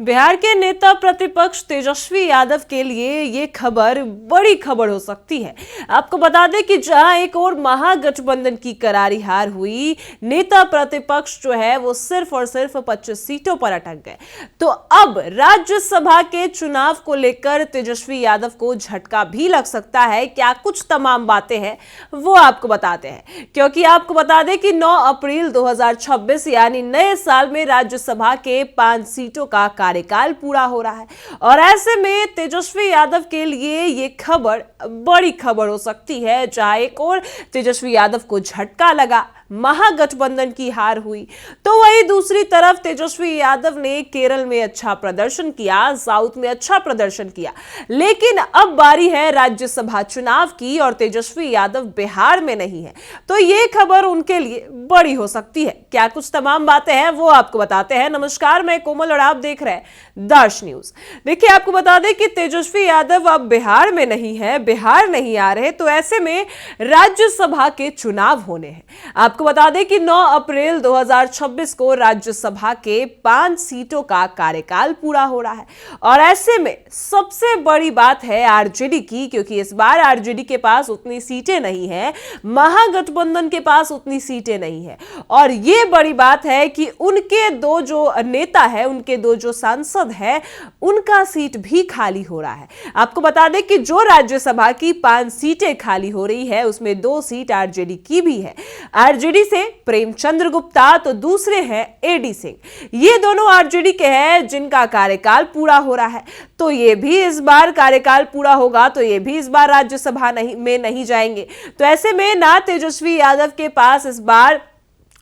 बिहार के नेता प्रतिपक्ष तेजस्वी यादव के लिए ये खबर बड़ी खबर हो सकती है। आपको बता दें कि जहां एक और महागठबंधन की करारी हार हुई, नेता प्रतिपक्ष जो है वो सिर्फ और सिर्फ 25 सीटों पर अटक गए। तो अब राज्यसभा के चुनाव को लेकर तेजस्वी यादव को झटका भी लग सकता है। क्या कुछ तमाम बातें हैं वो आपको बताते हैं, क्योंकि आपको बता दें कि 9 अप्रैल 2026 यानी नए साल में राज्यसभा के 5 सीटों का कार्यकाल पूरा हो रहा है। और ऐसे में तेजस्वी यादव के लिए यह खबर बड़ी खबर हो सकती है। जहां एक और तेजस्वी यादव को झटका लगा, महागठबंधन की हार हुई, तो वही दूसरी तरफ तेजस्वी यादव ने केरल में अच्छा प्रदर्शन किया, साउथ में अच्छा प्रदर्शन किया। लेकिन अब बारी है राज्यसभा चुनाव की और तेजस्वी यादव बिहार में नहीं है, तो यह खबर उनके लिए बड़ी हो सकती है। क्या कुछ तमाम बातें हैं वो आपको बताते हैं। नमस्कार, मैं कोमल और आप देख रहे हैं दर्श न्यूज। देखिए, आपको बता दें कि तेजस्वी यादव अब बिहार में नहीं है, बिहार नहीं आ रहे, तो ऐसे में राज्यसभा के चुनाव होने हैं। आपको बता दें कि 9 अप्रैल 2026 को राज्यसभा के 5 सीटों का कार्यकाल पूरा हो रहा है। और ऐसे में सबसे बड़ी बात है आरजेडी की, क्योंकि इस बार आरजेडी के पास उतनी सीटें नहीं है, महागठबंधन के पास उतनी सीटें नहीं है। और यह बड़ी बात है कि उनके दो जो नेता है, उनके दो जो सांसद है, उनका सीट भी खाली हो रहा है। आपको बता दें कि जो राज्यसभा की 5 सीटें खाली हो रही है, उसमें 2 सीट आरजेडी की भी है। आरजेडी से प्रेमचंद्र गुप्ता, तो दूसरे हैं एडी सिंह। ये दोनों आरजेडी के हैं जिनका कार्यकाल पूरा हो रहा है। तो ये भी इस बार कार्यकाल पूरा होगा, तो ये भी इस बार राज्यसभा में नहीं जाएंगे। तो ऐसे में ना तेजस्वी यादव के पास इस बार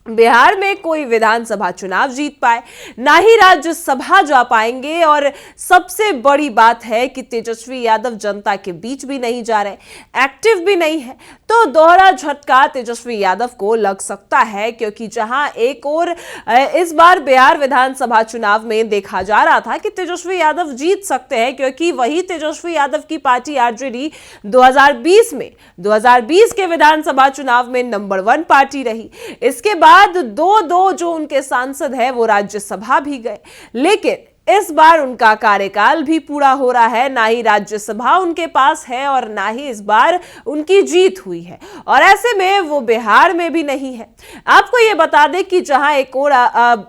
बिहार में कोई विधानसभा चुनाव जीत पाए, ना ही राज्यसभा जा पाएंगे। और सबसे बड़ी बात है कि तेजस्वी यादव जनता के बीच भी नहीं जा रहे, एक्टिव भी नहीं है। तो दोहरा झटका तेजस्वी यादव को लग सकता है, क्योंकि जहां एक और इस बार बिहार विधानसभा चुनाव में देखा जा रहा था कि तेजस्वी यादव जीत सकते हैं, क्योंकि वही तेजस्वी यादव की पार्टी आरजेडी 2020 के विधानसभा चुनाव में नंबर 1 पार्टी रही। इसके बाद 2 जो उनके सांसद हैं वो राज्यसभा भी गए, लेकिन इस बार उनका कार्यकाल भी पूरा हो रहा है। ना ही राज्यसभा उनके पास है और ना ही इस बार उनकी जीत हुई है। और ऐसे में वो बिहार में भी नहीं है। आपको ये बता दें कि जहां एक और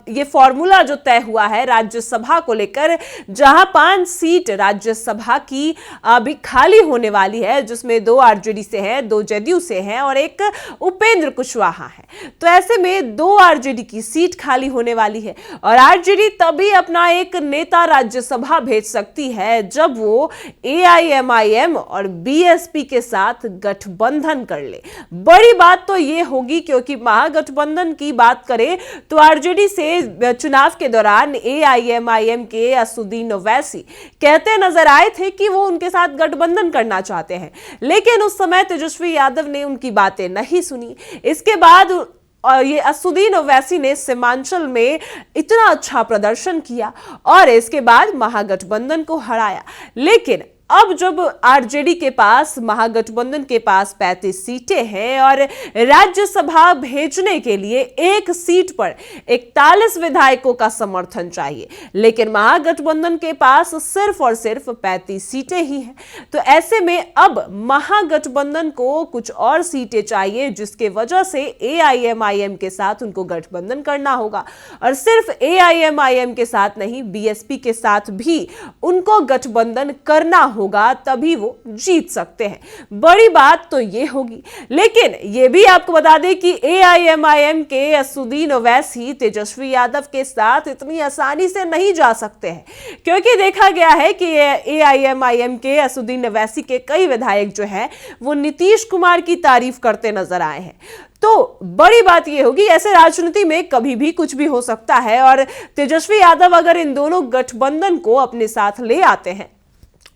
ये फॉर्मूला जो तय हुआ है राज्यसभा को लेकर, जहां 5 सीट राज्यसभा की अभी खाली होने वाली है, जिसमें 2 आरजेडी से हैं, 2 जदयू से हैं और एक उपेंद्र कुशवाहा है। तो ऐसे में 2 आरजेडी की सीट खाली होने वाली है। और आरजेडी तभी अपना एक नेता राज्यसभा भेज सकती है जब वो एआईएमआईएम और बीएसपी के साथ गठबंधन कर ले। बड़ी बात तो ये होगी, क्योंकि महागठबंधन की बात करें तो आरजेडी से चुनाव के दौरान एआईएमआईएम के असदुद्दीन ओवैसी कहते नजर आए थे कि वो उनके साथ गठबंधन करना चाहते हैं, लेकिन उस समय तेजस्वी यादव ने उनकी बातें नहीं सुनी। इसके बाद और ये असदुद्दीन ओवैसी ने सीमांचल में इतना अच्छा प्रदर्शन किया और इसके बाद महागठबंधन को हराया। लेकिन अब जब आरजेडी के पास, महागठबंधन के पास 35 सीटें हैं और राज्यसभा भेजने के लिए एक सीट पर 41 विधायकों का समर्थन चाहिए, लेकिन महागठबंधन के पास सिर्फ और सिर्फ 35 सीटें ही हैं। तो ऐसे में अब महागठबंधन को कुछ और सीटें चाहिए, जिसके वजह से एआईएमआईएम के साथ उनको गठबंधन करना होगा। और सिर्फ एआईएमआईएम के साथ नहीं, बीएसपी के साथ भी उनको गठबंधन करना होगा, तभी वो जीत सकते हैं। बड़ी बात तो ये होगी। लेकिन ये भी आपको बता दें कि एआईएमआईएम के असदुद्दीन ओवैसी तेजस्वी यादव के साथ इतनी आसानी से नहीं जा सकते हैं, क्योंकि देखा गया है कि एआईएमआईएम के असदुद्दीन ओवैसी के कई विधायक जो हैं वो नीतीश कुमार की तारीफ करते नजर आए हैं। तो बड़ी बात यह होगी, ऐसे राजनीति में कभी भी कुछ भी हो सकता है। और तेजस्वी यादव अगर इन दोनों गठबंधन को अपने साथ ले आते हैं,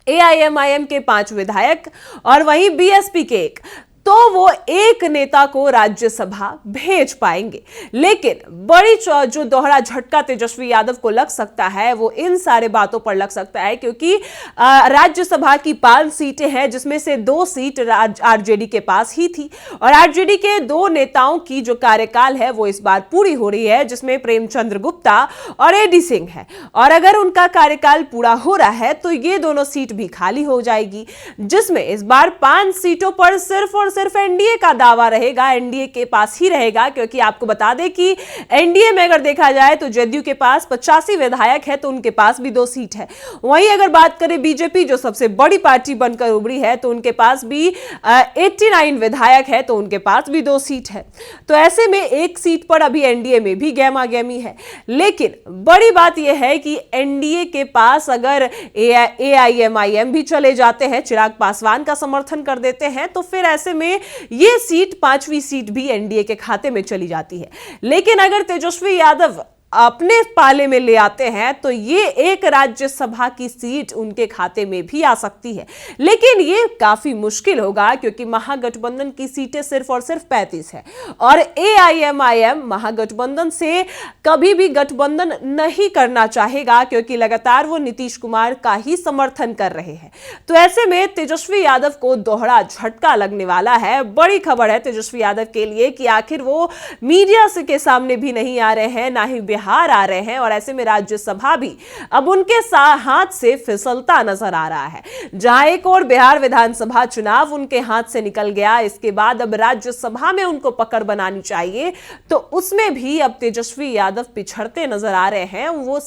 एआईएमआईएम के 5 विधायक और वहीं बीएसपी के 1, तो वो एक नेता को राज्यसभा भेज पाएंगे। लेकिन बड़ी जो दोहरा झटका तेजस्वी यादव को लग सकता है वो इन सारे बातों पर लग सकता है, क्योंकि राज्यसभा की 5 सीटें हैं जिसमें से 2 सीट आरजेडी के पास ही थी और आरजेडी के 2 नेताओं की जो कार्यकाल है वो इस बार पूरी हो रही है, जिसमें प्रेमचंद्र गुप्ता और एडी सिंह है। और अगर उनका कार्यकाल पूरा हो रहा है तो ये दोनों सीट भी खाली हो जाएगी, जिसमें इस बार 5 सीटों पर सिर्फ और सिर्फ एनडीए का दावा रहेगा, एनडीए के पास ही रहेगा। क्योंकि आपको बता दें कि एनडीए में अगर देखा जाए तो जदयू के पास 85 विधायक है तो उनके पास भी 2 सीट है। वहीं अगर बात करें बीजेपी जो सबसे बड़ी पार्टी बनकर उभरी है तो उनके पास भी 89 विधायक है तो उनके पास भी 2 सीट है। तो ऐसे में 1 सीट पर अभी एनडीए में भी गहमागहमी है। लेकिन बड़ी बात यह है कि एनडीए के पास अगर एआईएमआईएम भी चले जाते हैं, चिराग पासवान का समर्थन कर देते हैं, तो फिर ऐसे में ये सीट 5वीं सीट भी एनडीए के खाते में चली जाती है। लेकिन अगर तेजस्वी यादव अपने पाले में ले आते हैं तो ये एक राज्यसभा की सीट उनके खाते में भी आ सकती है। लेकिन ये काफी मुश्किल होगा क्योंकि महागठबंधन की सीटें सिर्फ और सिर्फ 35 है और एआईएमआईएम महागठबंधन से कभी भी गठबंधन नहीं करना चाहेगा क्योंकि लगातार वो नीतीश कुमार का ही समर्थन कर रहे हैं। तो ऐसे में तेजस्वी यादव को दोहरा झटका लगने वाला है। बड़ी खबर है तेजस्वी यादव के लिए कि आखिर वो मीडिया के सामने भी नहीं आ रहे हैं, ना ही बिहार आ रहे हैं और ऐसे में राज्यसभा भी अब उनके हाथ से फिसलता नजर आ रहा है। जहां एक और बिहार विधानसभा चुनाव उनके हाथ से निकल गया, इसके बाद अब राज्यसभा में उनको पकड़ बनानी चाहिए, तो उसमें भी अब तेजस्वी यादव पिछड़ते नजर आ रहे हैं। वो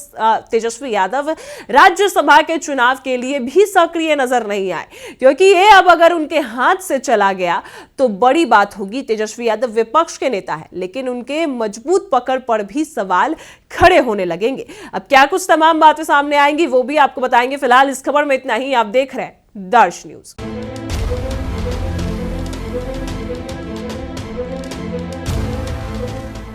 तेजस्वी यादव राज्यसभा के चुनाव के लिए भी सक्रिय नजर नहीं आए क्योंकि ये अब अगर उनके हाथ से चला गया तो बड़ी बात होगी। तेजस्वी यादव विपक्ष के नेता है लेकिन उनके मजबूत पकड़ पर भी सवाल खड़े होने लगेंगे। अब क्या कुछ तमाम बातें सामने आएंगी वो भी आपको बताएंगे। फिलहाल इस खबर में इतना ही। आप देख रहे हैं दर्श न्यूज।